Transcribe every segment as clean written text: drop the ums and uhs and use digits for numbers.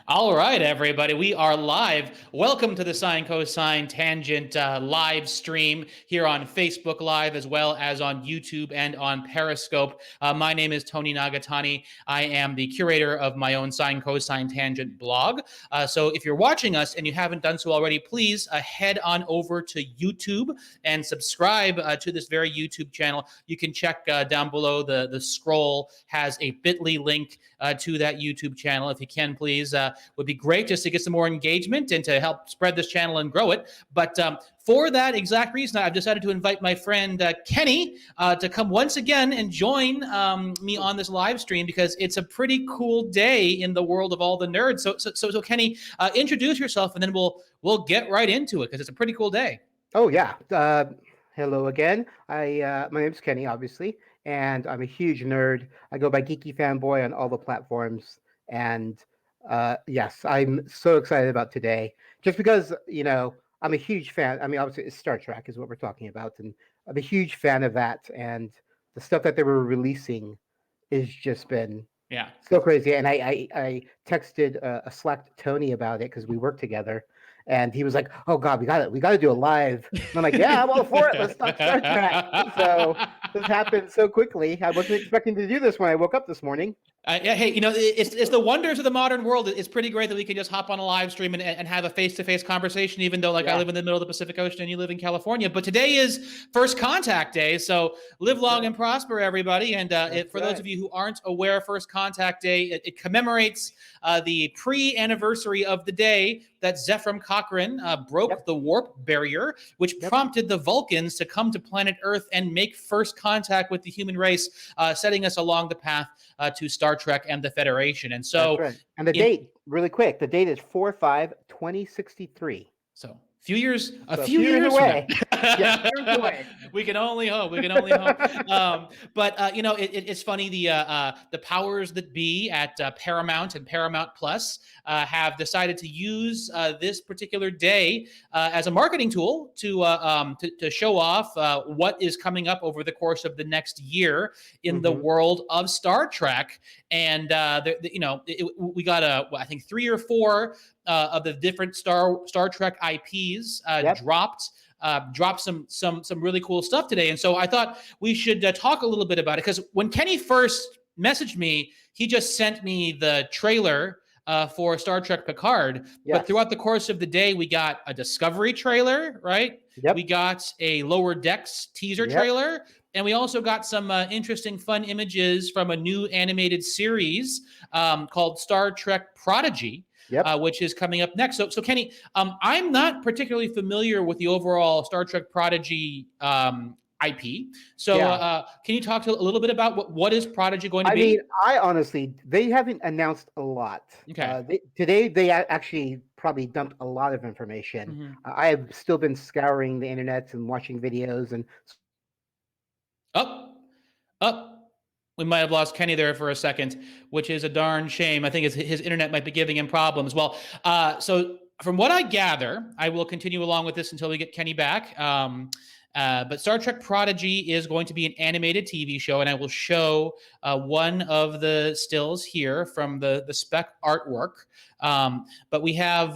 All right, everybody, we are live. Welcome to the Sign Cosign Tangent live stream here on Facebook Live, as well as on YouTube and on Periscope. My name is Tony Nagatani. I am the curator of my own Sign Cosign Tangent blog. So if you're watching us and you haven't done so already, please head on over to YouTube and subscribe to this very YouTube channel. You can check down below. The scroll has a bit.ly link to that YouTube channel. If you can, please. Would be great just to get some more engagement and to help spread this channel and grow it. But for that exact reason, I've decided to invite my friend Kenny to come once again and join me on this live stream because it's a pretty cool day in the world of all the nerds. So Kenny, introduce yourself and then we'll get right into it because it's a pretty cool day. Oh yeah. Hello again. My name's Kenny, obviously, and I'm a huge nerd. I go by Geekyfanboy on all the platforms, and yes, I'm so excited about today, just because I'm a huge fan. I mean, obviously, it's Star Trek is what we're talking about, and I'm a huge fan of that. And the stuff that they were releasing has just been so crazy. And I texted a Slack to Tony about it because we work together. And he was like, "Oh God, we got to do a live." And I'm like, "Yeah, I'm all for it. Let's talk Star Trek." So this happened so quickly. I wasn't expecting to do this when I woke up this morning. Hey, it's the wonders of the modern world. It's pretty great that we can just hop on a live stream and have a face-to-face conversation, even though I live in the middle of the Pacific Ocean and you live in California. But today is First Contact Day, so live long and prosper, everybody. And for those of you who aren't aware, First Contact Day, it commemorates the pre-anniversary of the day that Zephram Cochrane broke the warp barrier, which prompted the Vulcans to come to planet Earth and make first contact with the human race, setting us along the path to Star Trek and the Federation. And so, and the date, really quick, the date is 4/5/2063. So a few years away. We can only hope. But it's funny. The powers that be at Paramount and Paramount Plus have decided to use this particular day as a marketing tool to show off what is coming up over the course of the next year in the world of Star Trek. And we got I think 3 or 4 of the different Star Trek IPs dropped some really cool stuff today. And so I thought we should talk a little bit about it, because when Kenny first messaged me, he just sent me the trailer for Star Trek Picard. But throughout the course of the day, we got a Discovery trailer, right? We got a Lower Decks teaser trailer. And we also got some interesting, fun images from a new animated series called Star Trek Prodigy, which is coming up next. So Kenny, I'm not particularly familiar with the overall Star Trek Prodigy IP. So can you talk a little bit about what is Prodigy going to be? I mean, honestly, they haven't announced a lot. Okay. Today, they actually probably dumped a lot of information. I have still been scouring the internet and watching videos and... We might have lost Kenny there for a second, which is a darn shame. I think his internet might be giving him problems. Well, so from what I gather, I will continue along with this until we get Kenny back. But Star Trek Prodigy is going to be an animated TV show, and I will show one of the stills here from the spec artwork. But we have,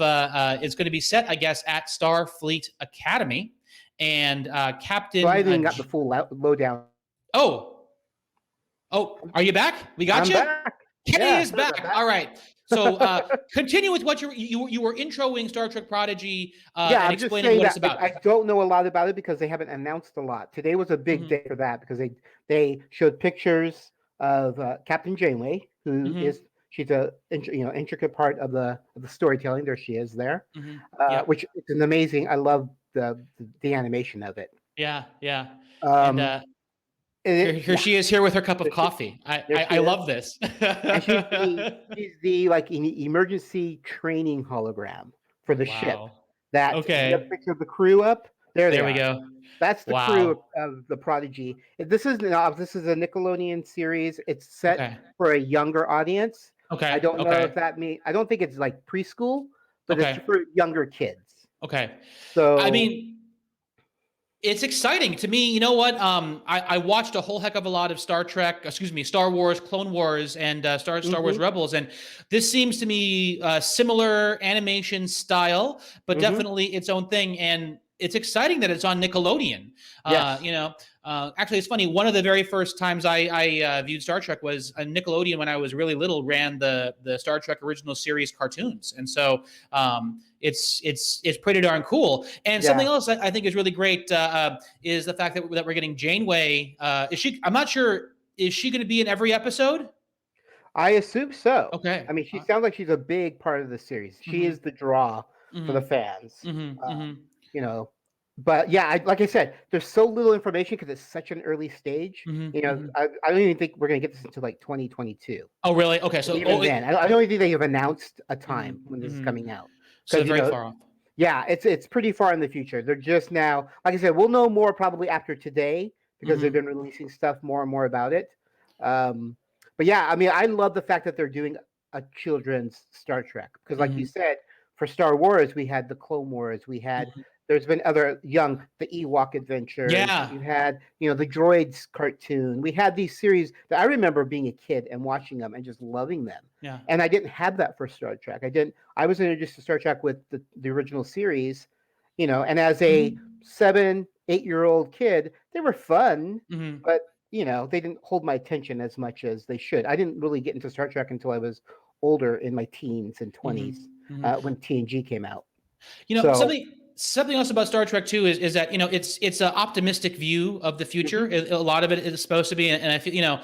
it's going to be set, I guess, at Starfleet Academy. And Captain... So I haven't got the full lowdown. Oh, are you back? We got you? Back. Kenny is back. All right. So continue with what you were introing Star Trek Prodigy and explaining what it's about. I don't know a lot about it because they haven't announced a lot. Today was a big day for that because they showed pictures of Captain Janeway, who is... She's a intricate part of the storytelling. There she is there, which is an amazing... I love the animation of it. Here she is here with her cup of coffee. I love this. And she's the emergency training hologram for the ship. The picture of the crew up there. We go. That's the crew of the Prodigy. This is a Nickelodeon series. It's set for a younger audience. I don't know if that means... I don't think it's like preschool, but it's for younger kids. So I mean, It's exciting to me. You know what? I watched a whole heck of a lot of Star Wars, Clone Wars, and Star Wars Rebels, and this seems to me similar animation style, but definitely its own thing. And it's exciting that it's on Nickelodeon. Yes. Actually, it's funny. One of the very first times I viewed Star Trek was a Nickelodeon when I was really little. Ran the Star Trek original series cartoons, and so it's pretty darn cool. And something else that I think is really great is the fact that we're getting Janeway. Is she? I'm not sure. Is she going to be in every episode? I assume so. Okay. I mean, she sounds like she's a big part of the series. She is the draw for the fans. You know, but yeah, like I said, there's so little information because it's such an early stage. I don't even think we're going to get this until like 2022. Oh, really? Okay. So even then, I don't think they have announced a time when this is coming out. So very far off. Yeah, it's pretty far in the future. They're just now, like I said, we'll know more probably after today because they've been releasing stuff more and more about it. But yeah, I mean, I love the fact that they're doing a children's Star Trek because, like you said, for Star Wars, we had the Clone Wars, we had. There's been other the Ewok Adventures. Yeah. You had, the Droids cartoon. We had these series that I remember being a kid and watching them and just loving them. Yeah. And I didn't have that for Star Trek. I was introduced to Star Trek with the original series, and as a 7, 8-year-old kid, they were fun, but they didn't hold my attention as much as they should. I didn't really get into Star Trek until I was older in my teens and 20s when TNG came out. Something else about Star Trek too is that it's an optimistic view of the future. A lot of it is supposed to be, and I feel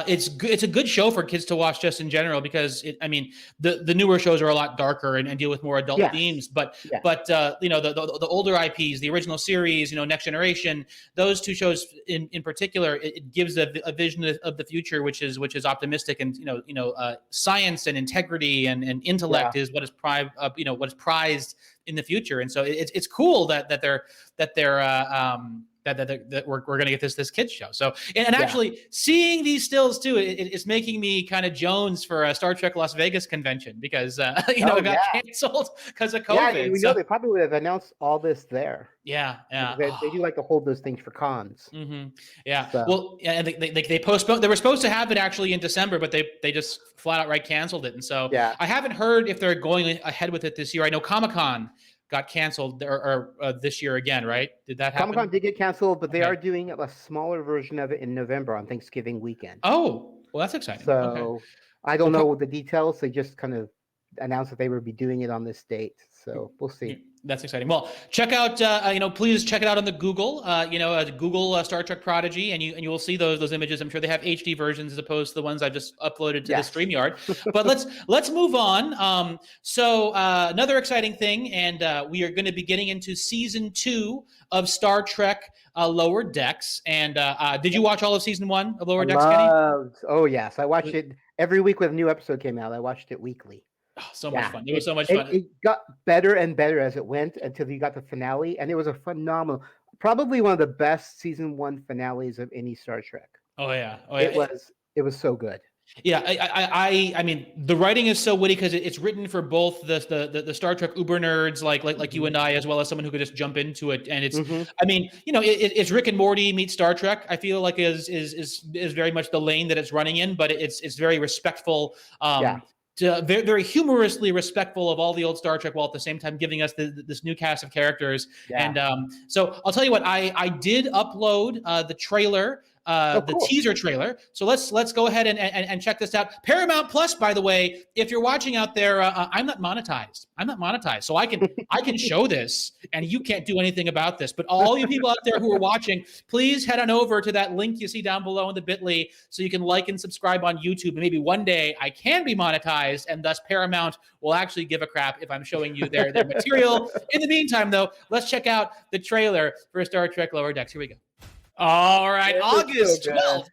it's a good show for kids to watch just in general because the newer shows are a lot darker and deal with more adult themes. But the older IPs, the original series, Next Generation, those two shows in particular, it gives a vision of the future which is optimistic, and science and integrity and intellect is what is prized in the future. And so it's cool that we're going to get this kids show. So and actually seeing these stills too, it's making me kind of Jones for a Star Trek Las Vegas convention because it got canceled because of COVID. Yeah, we know they probably would have announced all this there. Yeah. They do like to hold those things for cons. Yeah. So. Well, and they postponed. They were supposed to have it actually in December, but they just flat out canceled it. And so I haven't heard if they're going ahead with it this year. I know Comic-Con got canceled or this year again, right? Did that happen? Comic-Con did get canceled, but they are doing a smaller version of it in November on Thanksgiving weekend. Oh, well, that's exciting. So I don't know the details. They just kind of announced that they would be doing it on this date. So we'll see. That's exciting. Well, check out, please check it out on the Google, Google Star Trek Prodigy, and you will see those images. I'm sure they have HD versions as opposed to the ones I just uploaded to the StreamYard. But let's move on. So another exciting thing, and we are going to be getting into season 2 of Star Trek Lower Decks. And did you watch all of season 1 of Lower Decks, Kenny? Oh yes, I watched it every week when a new episode came out. I watched it weekly. Oh, so much fun. It was so much fun. It got better and better as it went until you got the finale, and it was a phenomenal, probably one of the best season 1 finales of any Star Trek. Oh yeah. It was so good. Yeah, I mean, the writing is so witty because it's written for both the Star Trek uber nerds like you and I, as well as someone who could just jump into it. And it's, I mean, it's Rick and Morty meets Star Trek. I feel like is very much the lane that it's running in, but it's very respectful. Very, very humorously respectful of all the old Star Trek, while at the same time giving us this new cast of characters. And so I'll tell you what, I did upload the trailer, the teaser trailer. So let's go ahead and check this out. Paramount Plus, by the way, if you're watching out there, I'm not monetized. So I can show this, and you can't do anything about this. But all you people out there who are watching, please head on over to that link you see down below in the bit.ly so you can like and subscribe on YouTube. And maybe one day I can be monetized, and thus Paramount will actually give a crap if I'm showing you their material. In the meantime, though, let's check out the trailer for Star Trek Lower Decks. Here we go. All right, August 12th.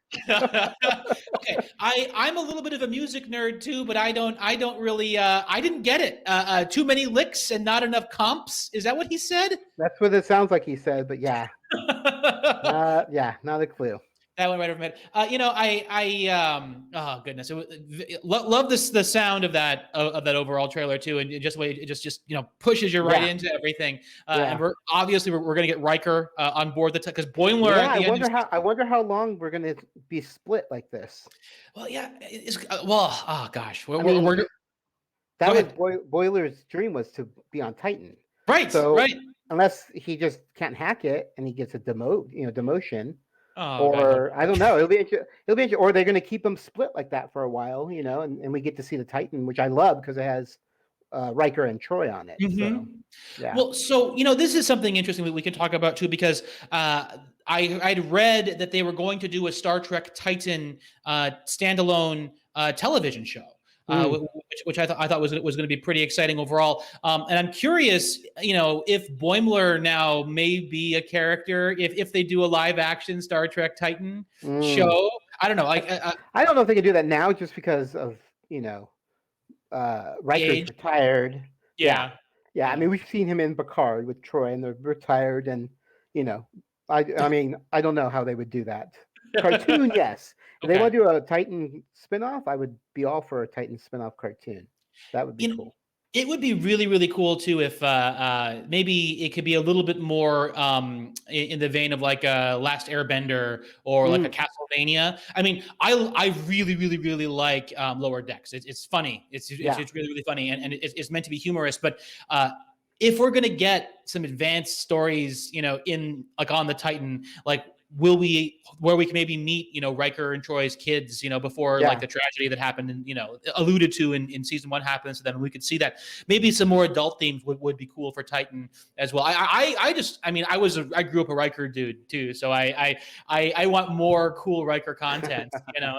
Okay, I'm a little bit of a music nerd too, but I don't really I didn't get it. Too many licks and not enough comps. Is that what he said? That's what it sounds like he said, but yeah. Not a clue. That went right over my head. Oh goodness, love this the sound of that overall trailer too, and just the way it just pushes you right into everything. And we're going to get Riker on board because Boimler at the end. I wonder how long we're going to be split like this. Well, yeah, oh gosh, that was Boiler's dream was to be on Titan. Right. So right. Unless he just can't hack it and he gets a demotion. Oh, or God. I don't know. It'll be interesting. Or they're going to keep them split like that for a while, and we get to see the Titan, which I love because it has Riker and Troy on it. Mm-hmm. So, yeah. Well, so this is something interesting that we can talk about too, because I'd read that they were going to do a Star Trek Titan standalone television show. Which I thought was going to be pretty exciting overall, and I'm curious, if Boimler now may be a character if they do a live action Star Trek Titan show. I don't know. I don't know if they can do that now, just because of Riker's retired. Yeah. I mean, we've seen him in Picard with Troy, and they're retired, and I mean, I don't know how they would do that. Cartoon, yes. If they want to do a Titan spinoff, I would be all for a Titan spinoff cartoon. That would be cool. It would be really, really cool too if maybe it could be a little bit more in the vein of like a Last Airbender or like a Castlevania. I mean, I really, really, really like Lower Decks. It's funny. It's really, really funny, and it's meant to be humorous. But if we're gonna get some advanced stories, in like on the Titan, like where we can maybe meet, Riker and Troy's kids, before like the tragedy that happened and, alluded to in season 1 happens. So then we could see that maybe some more adult themes would be cool for Titan as well. I grew up a Riker dude too. So I want more cool Riker content,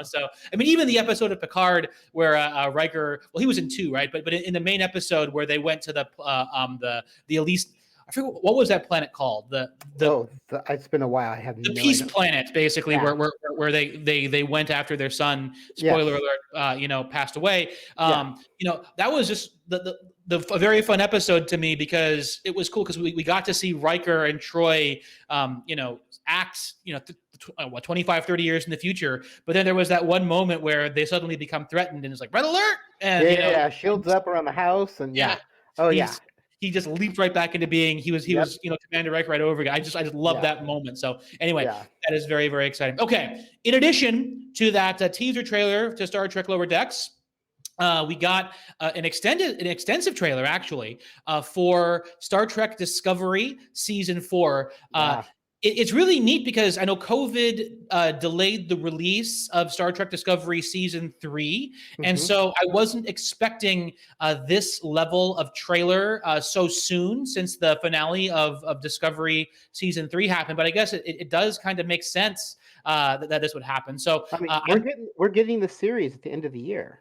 so, I mean, even the episode of Picard where Riker, well, he was in 2, right? But in the main episode where they went to the Elise, I forget what was that planet called. It's been a while. I have the Peace Planet, basically, where they went after their son. Spoiler alert, passed away. That was just a very fun episode to me because it was cool because we got to see Riker and Troy, act, 25, 30 years in the future. But then there was that one moment where they suddenly become threatened and it's like, red alert! And shields up around the house and he just leaped right back into being. He was Commander Riker right over again. I just love that moment. So anyway, that is very, very exciting. Okay, in addition to that teaser trailer to Star Trek Lower Decks, we got an extensive trailer actually for Star Trek Discovery Season 4. It's really neat because I know COVID delayed the release of Star Trek Discovery Season 3. And so I wasn't expecting this level of trailer so soon since the finale of Discovery Season 3 happened. But I guess it does kind of make sense that this would happen. So I mean, we're getting the series at the end of the year.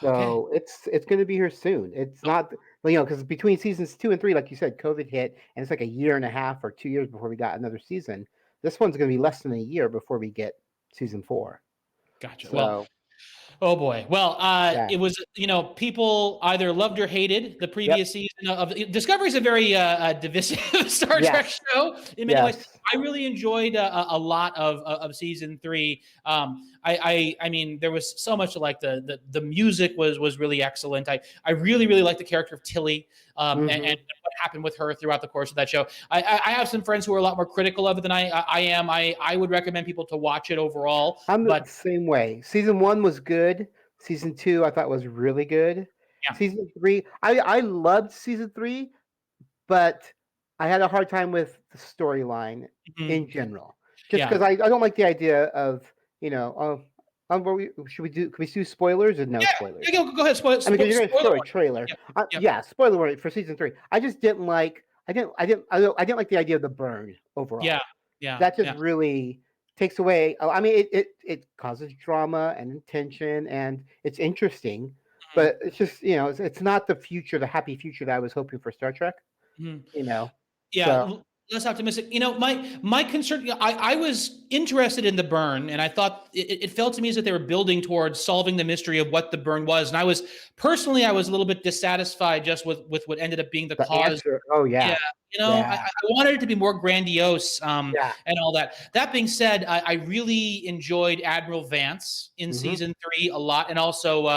So it's going to be here soon. It's not, because between seasons 2 and 3, like you said, COVID hit, and it's like a year and a half or 2 years before we got another season. This one's going to be less than a year before we get season 4. Gotcha. So, well, oh boy. Well, it was, people either loved or hated the previous season of Discovery. Is a very divisive Star Trek show in many ways. I really enjoyed a lot of season 3. I mean, there was so much to like. The music was really excellent. I really, really liked the character of Tilly and what happened with her throughout the course of that show. I have some friends who are a lot more critical of it than I am. I would recommend people to watch it overall. I'm the same way. Season 1 was good. Season 2 I thought was really good. Yeah. Season 3, I loved season 3, but I had a hard time with the storyline in general. Just because I don't like the idea of, should we do spoilers or no spoilers? Yeah, go ahead. Spoilers. I mean, you're going to show a trailer. Spoiler warning for season 3. I just didn't like. I didn't like the idea of the burn overall. Yeah. That just really takes away. I mean, it causes drama and tension, and it's interesting, but it's just it's not the future, the happy future that I was hoping for Star Trek. Yeah. So. less optimistic. My concern. I was interested in the burn, and I thought it felt to me as if they were building towards solving the mystery of what the burn was. And I was a little bit dissatisfied just with what ended up being the cause. Answer. Oh Yeah, yeah. I wanted it to be more grandiose, Yeah. and all that. That being said, I really enjoyed Admiral Vance in season 3 a lot, and also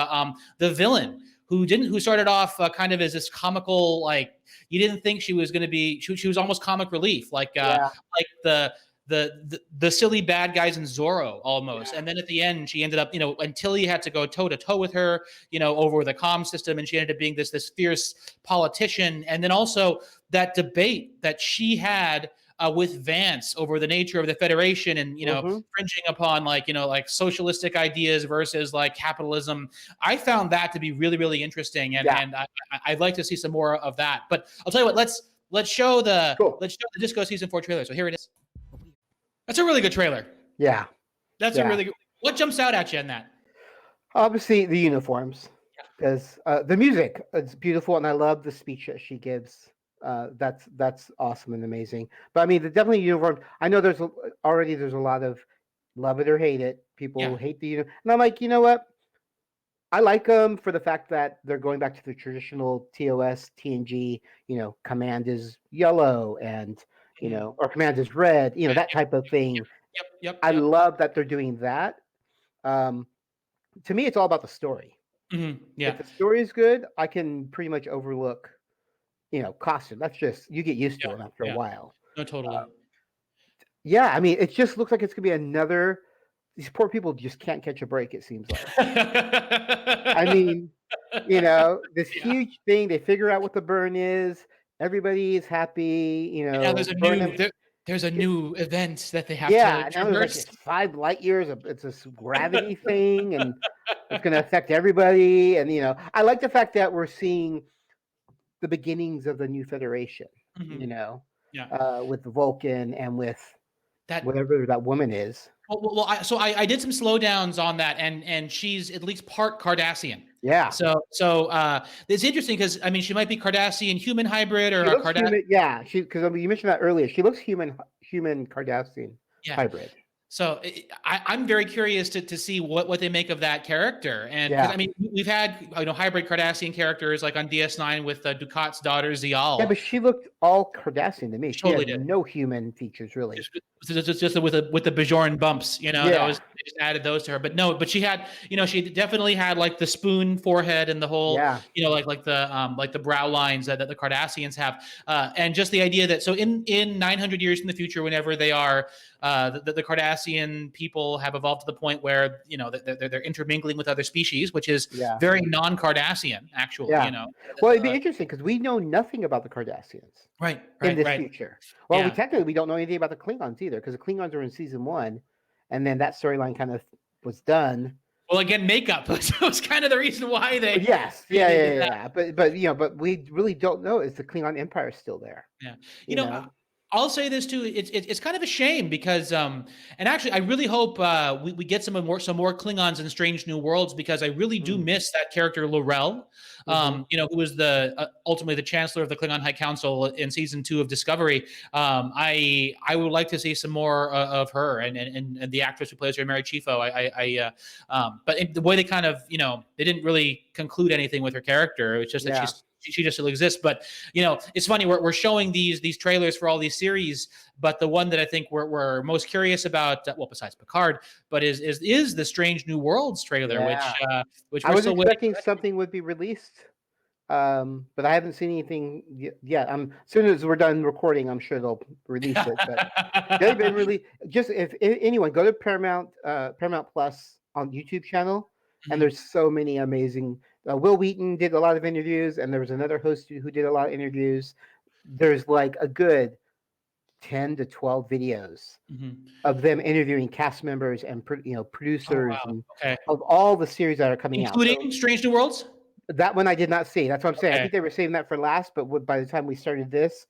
the villain who started off kind of as this comical, like you didn't think she was going to be. She was almost comic relief, like the silly bad guys in Zorro almost. And then at the end, she ended up, until he had to go toe to toe with her, over the comm system, and she ended up being this fierce politician. And then also that debate that she had with Vance over the nature of the Federation, and fringing upon like socialistic ideas versus like capitalism. I found that to be really, really interesting, and I'd like to see some more of that. But I'll tell you what, let's show the Disco season 4 trailer. So here it is. That's a really good trailer. Yeah, that's a really good. What jumps out at you in that? Obviously, the uniforms, because the music is beautiful, and I love the speech that she gives. That's awesome and amazing. But I mean, definitely uniform. I know there's a lot of love it or hate it. People hate the uniform, and I'm like, you know what? I like them for the fact that they're going back to the traditional TOS, TNG. Command is yellow, and or command is red. That type of thing. Yep. I love that they're doing that. To me, it's all about the story. If the story is good, I can pretty much overlook costume. That's just, you get used to it after a while. No, totally. I mean, it just looks like it's gonna be another. These poor people just can't catch a break. It seems like. I mean, this huge thing. They figure out what the burn is. Everybody is happy. There's a new event that they have to. Yeah, now there's like 5 light years. It's this gravity thing, and it's going to affect everybody. And I like the fact that we're seeing the beginnings of the new Federation. With Vulcan and with that whatever that woman is. Well, I did some slowdowns on that, and she's at least part Cardassian. Yeah. So it's interesting because I mean she might be Cardassian human hybrid or Cardassian. Yeah, because you mentioned that earlier. She looks human Cardassian hybrid. So I'm very curious to see what they make of that character. And I mean, we've had hybrid Cardassian characters like on DS9 with Ducat's daughter Zial. Yeah, but she looked all Cardassian to me. She totally had no human features really. Just with the Bajoran bumps, they just added those to her. But she had, she definitely had like the spoon forehead and the whole, like the brow lines that the Cardassians have, and just the idea that in 900 years in the future, whenever they are, the Cardassian people have evolved to the point where they're intermingling with other species, which is very non-Cardassian, actually. Well, it'd be interesting because we know nothing about the Cardassians, right in this future. Well, we don't know anything about the Klingons either, because the Klingons are in season 1, and then that storyline kind of was done. Well, again, makeup was kind of the reason why they. Yes, yeah. But we really don't know. Is the Klingon Empire still there? Yeah, you know I'll say this too. It's kind of a shame because, and actually, I really hope we get some more Klingons in Strange New Worlds, because I really do miss that character L'Rell, who was ultimately the Chancellor of the Klingon High Council in season 2 of Discovery. I would like to see some more of her and the actress who plays her, Mary Chieffo. But the way they kind of they didn't really conclude anything with her character. It's just that she just still exists. But it's funny, we're showing these trailers for all these series, but the one that I think we're most curious about, well, besides Picard, but is the Strange New Worlds trailer, which I was expecting something would be released, but I haven't seen anything yet. As soon as we're done recording, I'm sure they'll release it. But they've been really, just if anyone go to Paramount Plus on YouTube channel, and there's so many amazing. Will Wheaton did a lot of interviews, and there was another host who did a lot of interviews. There's like a good 10 to 12 videos of them interviewing cast members and producers of all the series that are coming out, including Strange New Worlds. That one I did not see. That's what I'm saying. I think they were saving that for last, but by the time we started this,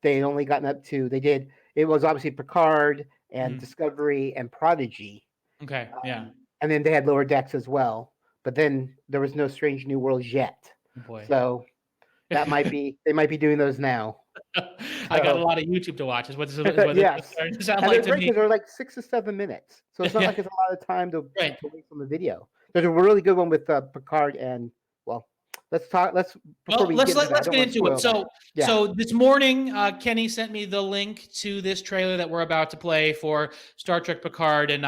they had only gotten up to. It was obviously Picard and Discovery and Prodigy. Okay, and then they had Lower Decks as well. But then there was no Strange New Worlds yet. Boy. So that might be they might be doing those now. I got a lot of YouTube to watch. Is what it's Yes, starting to sound and like they're to great me. because they're like 6 to 7 minutes, so it's not Yeah, like it's a lot of time to right. wait from the video. There's a really good one with Picard and well, let's talk. Let's before Well, we let's get into that, I let's don't get want to into it. spoil that. So Yeah. this morning, Kenny sent me the link to this trailer that we're about to play for Star Trek Picard, and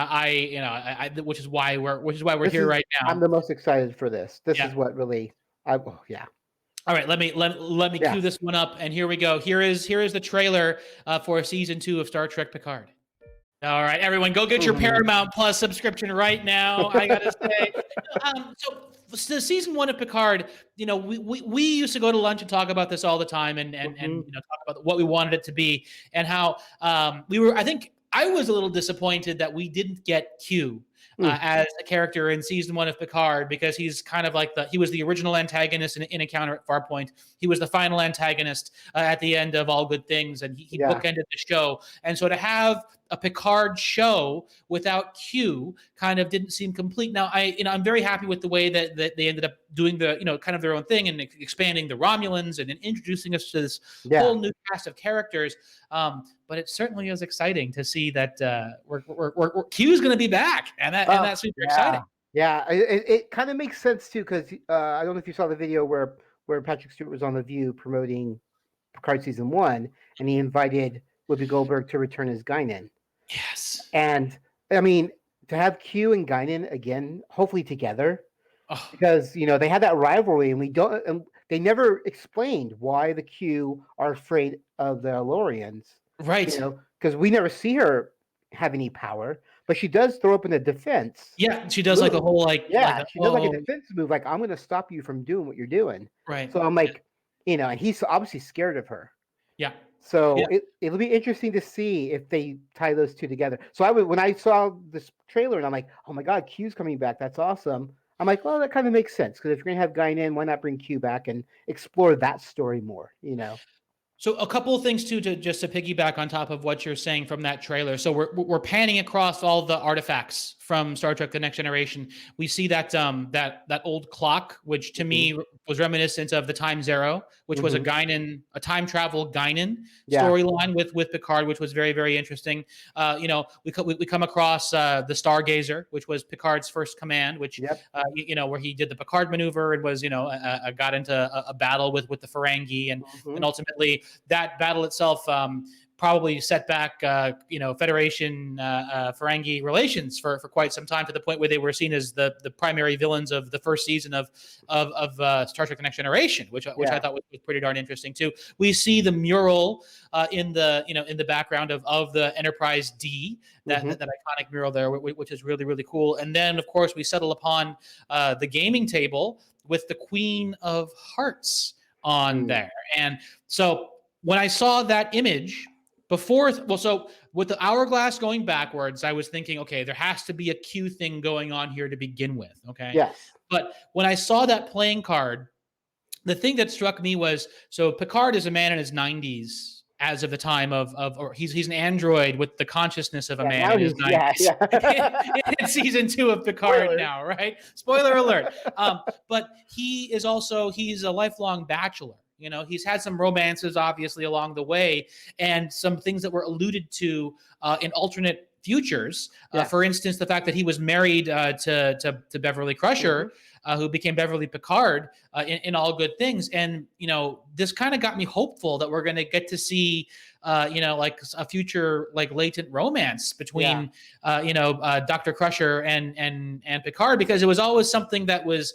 which is why we're here right I'm now. the most excited for this. This Yeah. is what really, yeah. All right, let me cue this one up, and here we go. Here is the trailer for season 2 of Star Trek Picard. All right, everyone, go get your Paramount Plus subscription right now. I gotta say, so season 1 of Picard, we used to go to lunch and talk about this all the time, and talk about what we wanted it to be, and how we were. I think I was a little disappointed that we didn't get Q. As a character in season 1 of Picard, because he's kind of like he was the original antagonist in Encounter at Farpoint. He was the final antagonist at the end of All Good Things, and he bookended the show. And so to have a Picard show without Q kind of didn't seem complete. Now I'm very happy with the way that they ended up doing the kind of their own thing and expanding the Romulans and introducing us to this whole new cast of characters. But it certainly is exciting to see that Q is going to be back, and that's super exciting. Yeah, it kind of makes sense too, because I don't know if you saw the video where Patrick Stewart was on The View promoting Picard season 1, and he invited Whoopi Goldberg to return as Guinan. Yes, and I mean to have Q and Guinan again, hopefully together, because they had that rivalry, and they never explained why the Q are afraid of the Elorians. Right. Because we never see her have any power, but she does throw up in a defense. Yeah, she does move. Like a whole she does like a defense move, like I'm going to stop you from doing what you're doing. Right. So I'm like, and he's obviously scared of her. Yeah. So it'll be interesting to see if they tie those two together. So when I saw this trailer and I'm like, oh my God, Q's coming back. That's awesome. I'm like, well, that kind of makes sense, because if you're going to have Guinan, why not bring Q back and explore that story more, So a couple of things too, to piggyback on top of what you're saying from that trailer. So we're panning across all the artifacts from Star Trek: The Next Generation. We see that that old clock, which to me was reminiscent of the Time Zero, which was a time travel Guinan storyline with Picard, which was very, very interesting. We come across the Stargazer, which was Picard's first command, which where he did the Picard maneuver and was got into a battle with the Ferengi, and ultimately that battle itself probably set back, Federation Ferengi relations for quite some time, to the point where they were seen as the primary villains of the first season of Star Trek: The Next Generation, which I thought was pretty darn interesting too. We see the mural in the background of the Enterprise D, that iconic mural there, which is really, really cool. And then of course we settle upon the gaming table with the Queen of Hearts on there, and so when I saw that image so with the hourglass going backwards, I was thinking, okay, there has to be a Q thing going on here to begin with. Okay. Yes. But when I saw that playing card, the thing that struck me was, so Picard is a man in his 90s as of the time or he's an android with the consciousness of a man in his 90s. In season 2 of Picard. Spoilers. Now, right? Spoiler alert. But he's a lifelong bachelor. He's had some romances, obviously, along the way, and some things that were alluded to in alternate futures. For instance, the fact that he was married to Beverly Crusher, who became Beverly Picard in All Good Things. And, this kind of got me hopeful that we're going to get to see, like a future, like latent romance between, Dr. Crusher and Picard, because it was always something that was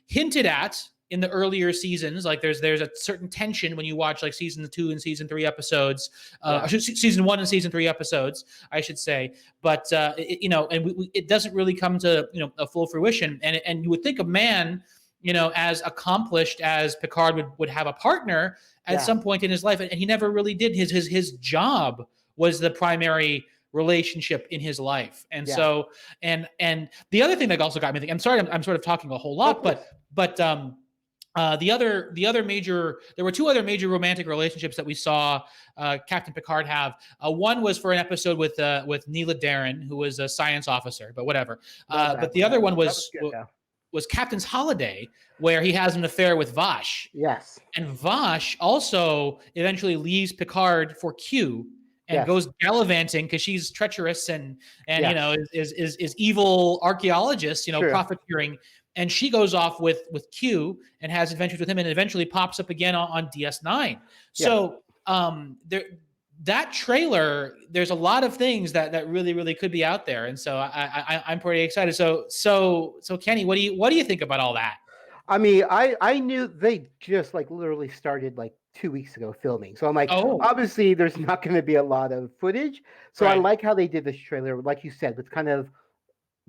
hinted at in the earlier seasons. Like there's a certain tension when you watch like season 2 and season 3 episodes, season 1 and season 3 episodes, I should say. But it doesn't really come to a full fruition. And you would think a man, as accomplished as Picard would have a partner at some point in his life, and he never really did. His job was the primary relationship in his life. And so and the other thing that also got me thinking, I'm sorry, I'm sort of talking a whole lot, but there were 2 other major romantic relationships that we saw Captain Picard have. One was for an episode with Neela Darren, who was a science officer, but whatever. But the other one was was Captain's Holiday, where he has an affair with Vash. Yes. And Vash also eventually leaves Picard for Q and Yes. goes gallivanting because she's treacherous and Yes. you know is evil archaeologist, you know, True. profiteering. And she goes off with Q and has adventures with him, and eventually pops up again on DS9. So there, that trailer, there's a lot of things that really could be out there, and so I'm pretty excited. So Kenny, what do you think about all that? I mean, I knew they just like literally started like 2 weeks ago filming. So I'm like, obviously there's not going to be a lot of footage. So I like how they did this trailer, like you said, with kind of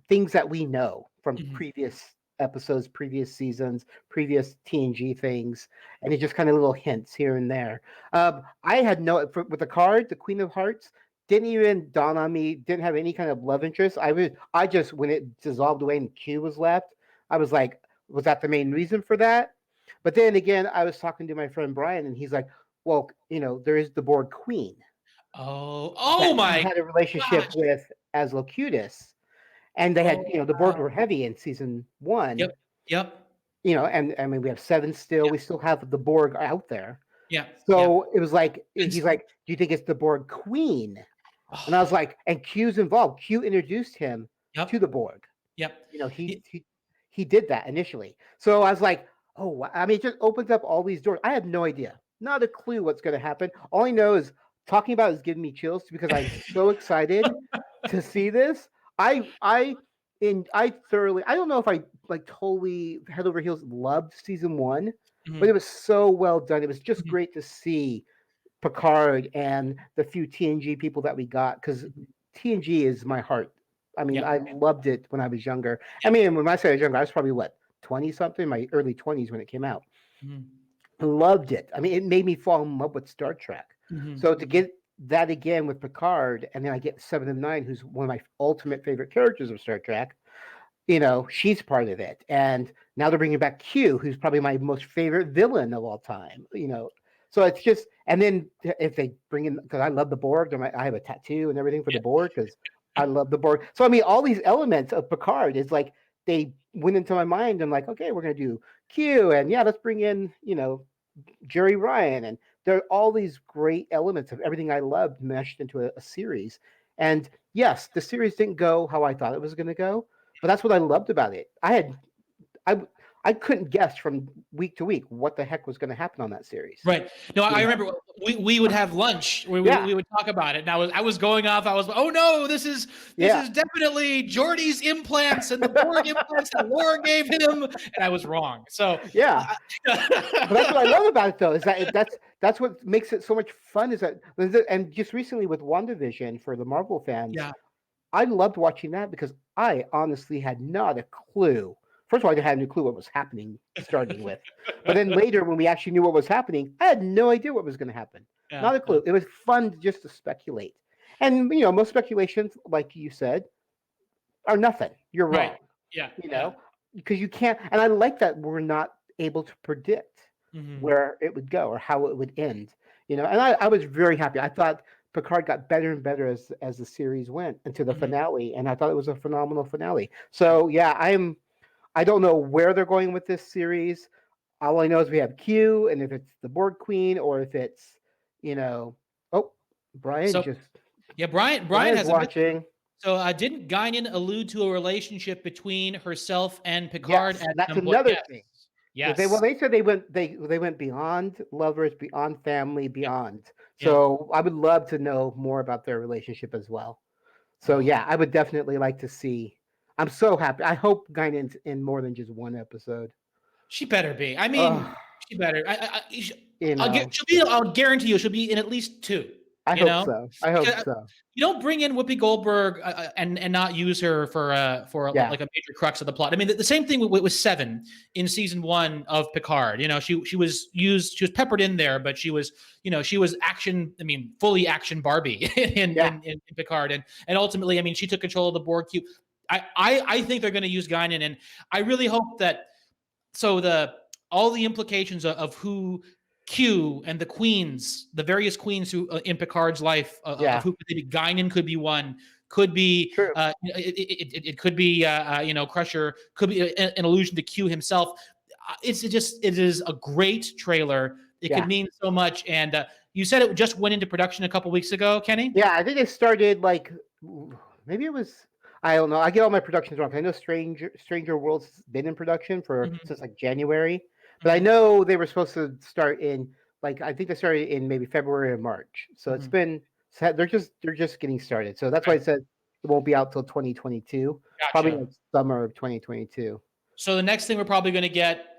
things that we know from previous episodes, previous seasons, previous TNG things, and it's just kind of little hints here and there. I had with the card, the Queen of Hearts, didn't even dawn on me. Didn't have any kind of love interest. I just when it dissolved away and Q was left, I was like, was that the main reason for that? But then again, I was talking to my friend Brian, and he's like, well, you know, there is the Borg Queen. Oh my! He had a relationship with as Locutus. And they had, you know, the Borg were heavy in season 1. Yep. You know, and I mean, we have 7 still. We still have the Borg out there. Yeah. So it was like, he's like, do you think it's the Borg Queen? And I was like, and Q's involved. Q introduced him to the Borg. Yep. You know, he did that initially. So I was like, oh, I mean, it just opens up all these doors. I have no idea, not a clue what's going to happen. All I know is talking about it is giving me chills because I'm so excited to see this. I thoroughly, I don't know if I like totally head over heels loved season 1, but it was so well done. It was just great to see Picard and the few TNG people that we got, because TNG is my heart. I mean, I loved it when I was younger. I mean, when I say I was younger, I was probably 20 something, my early 20s when it came out. Loved it. I mean, it made me fall in love with Star Trek. So to get that again with Picard, and then I get 7 of 9, who's one of my ultimate favorite characters of Star Trek. You know, she's part of it, and now they're bringing back Q, who's probably my most favorite villain of all time. You know, so it's just, and then if they bring in, because I love the Borg, I have a tattoo and everything for the Borg because I love the Borg. So I mean, all these elements of Picard is like they went into my mind and like, okay, we're gonna do Q, and let's bring in Jerry Ryan, and there are all these great elements of everything I loved meshed into a series. And yes, the series didn't go how I thought it was going to go, but that's what I loved about it. I couldn't guess from week to week what the heck was going to happen on that series. Right. No, I remember we would have lunch. We would talk about it. And I was going off. I was, oh no, this is definitely Geordi's implants and the Borg implants that Laura gave him. And I was wrong. So but that's what I love about it, though, is that that's what makes it so much fun. Is that, and just recently with WandaVision for the Marvel fans, I loved watching that because I honestly had not a clue. First of all, I had no clue what was happening starting with. But then later, when we actually knew what was happening, I had no idea what was going to happen. Not a clue. It was fun just to speculate. And, most speculations, like you said, are nothing. You're wrong. Because you can't. And I like that we're not able to predict where it would go or how it would end. And I was very happy. I thought Picard got better and better as the series went into the finale. And I thought it was a phenomenal finale. So, I don't know where they're going with this series. All I know is we have Q, and if it's the Borg Queen or if it's, Brian Brian has watching. Didn't Guinan allude to a relationship between herself and Picard? Yes, that's another thing. Yes. They said they went beyond lovers, beyond family, beyond. So I would love to know more about their relationship as well. So I would definitely like to see. I'm so happy. I hope Guinan's in more than just one episode. She better be. I mean, she better. I'll guarantee you she'll be in at least 2. I hope so. You don't bring in Whoopi Goldberg and not use her for like a major crux of the plot. I mean, the same thing with 7 in season 1 of Picard. She was peppered in there, but she was action. I mean, fully action Barbie in Picard, and ultimately, I mean, she took control of the Borg cube. I think they're going to use Guinan, and I really hope that. So all the implications of who Q and the various queens who in Picard's life, of who could be, Guinan could be one, could be True. it could be Crusher, could be an allusion to Q himself. It is a great trailer. It could mean so much. And you said it just went into production a couple weeks ago, Kenny? Yeah, I think it started like maybe it was. I don't know. I get all my productions wrong. I know Stranger Worlds has been in production since like January, but I know they were supposed to start in like I think they started in maybe February or March. So it's been they're just getting started. So that's why I said it won't be out till 2022. Gotcha. Probably like summer of 2022. So the next thing we're probably going to get,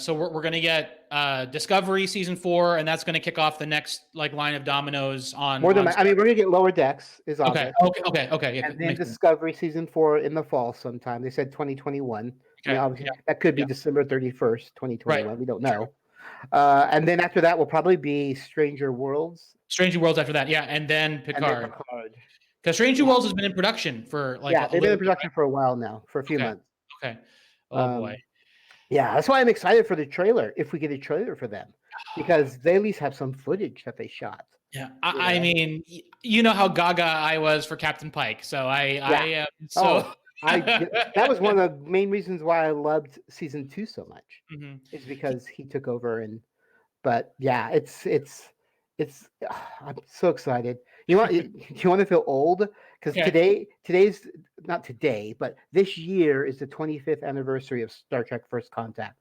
so we're going to get Discovery season 4, and that's going to kick off the next like line of dominoes on. More than I mean, we're gonna get Lower Decks is August. Okay. Yeah, and then Discovery season 4 in the fall sometime. They said 2021. Okay. I mean, obviously that could be December 31st, 2021. Right. We don't know. And then after that will probably be Stranger Worlds. Stranger Worlds after that, yeah, and then Picard. Because Stranger Worlds has been in production for like they've been in production for a while now, for a few months. Okay. Oh boy. Yeah, that's why I'm excited for the trailer. If we get a trailer for them, because they at least have some footage that they shot. Yeah, I mean, you know how gaga I was for Captain Pike, so I am so. That was one of the main reasons why I loved season 2 so much. Is because he took over but yeah, it's I'm so excited. You want to feel old because today's not today, but this year is the 25th anniversary of Star Trek First Contact.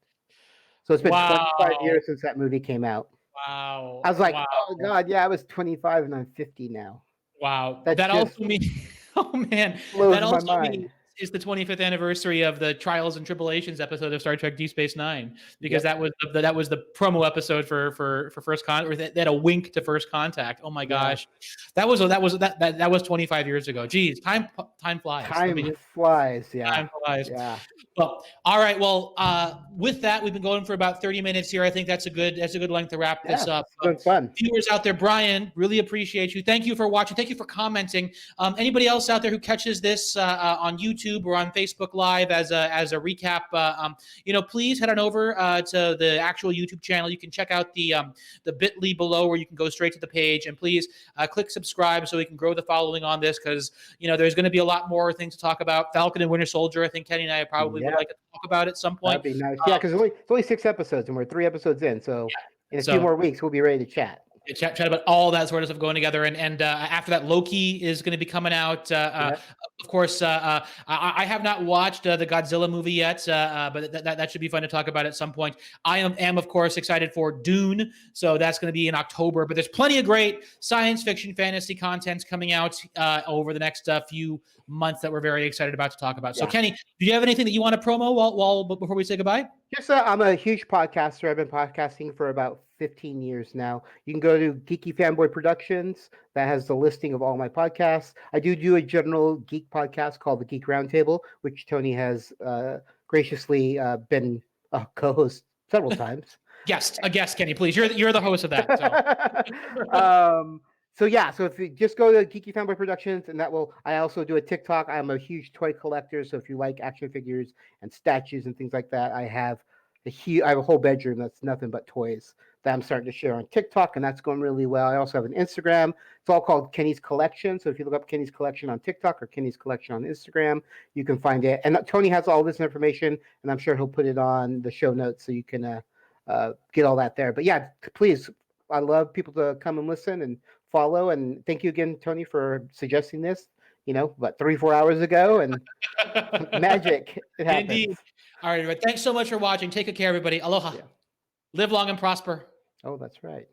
So it's been 25 years since that movie came out. Wow. I was like, oh god, yeah, I was 25 and I'm 50 now. Wow. That also means, oh man, that also means is the 25th anniversary of the Trials and Tribulations episode of Star Trek Deep Space Nine, because that was the promo episode for First Contact, or they had a wink to First Contact. Oh my gosh, that was 25 years ago. Geez, time flies. Time flies. Yeah. Time flies. Yeah. Well, all right. Well, with that, we've been going for about 30 minutes here. I think that's a good length to wrap this up. It's been fun. Viewers out there, Brian, really appreciate you. Thank you for watching. Thank you for commenting. Anybody else out there who catches this on YouTube or on Facebook Live as a recap, please head on over to the actual YouTube channel. You can check out the bit.ly below where you can go straight to the page, and please click subscribe so we can grow the following on this, because there's going to be a lot more things to talk about. Falcon and Winter Soldier, I think Kenny and I probably would like to talk about at some point. That'd be nice. Yeah, because it's only 6 episodes and we're 3 episodes in, so in a few more weeks we'll be ready to chat. Chat about all that sort of stuff going together, and after that, Loki is going to be coming out. Of course, I have not watched the Godzilla movie yet, but that should be fun to talk about at some point. I am of course excited for Dune, so that's going to be in October. But there's plenty of great science fiction, fantasy content coming out over the next few months that we're very excited about to talk about. So, Kenny, do you have anything that you want to promo before we say goodbye? Just, I'm a huge podcaster. I've been podcasting for about 15 years now. You can go to Geekyfanboy Productions. That has the listing of all my podcasts. I do a general geek podcast called the Geek Roundtable, which Tony has graciously been a co-host several times. A guest, Kenny, please. You're the host of that. So. So if you just go to Geekyfanboy Productions, and I also do a TikTok. I'm a huge toy collector, so if you like action figures and statues and things like that, I have a whole bedroom that's nothing but toys that I'm starting to share on TikTok, and that's going really well. I also have an Instagram. It's all called Kenny's Collection. So if you look up Kenny's Collection on TikTok or Kenny's Collection on Instagram, you can find it. And Tony has all this information, and I'm sure he'll put it on the show notes so you can get all that there. But yeah, please, I love people to come and listen and follow. And thank you again, Tony, for suggesting this. 3-4 hours ago, and magic. It happens. Indeed. All right. Thanks so much for watching. Take good care, everybody. Aloha. Yeah. Live long and prosper. Oh, that's right.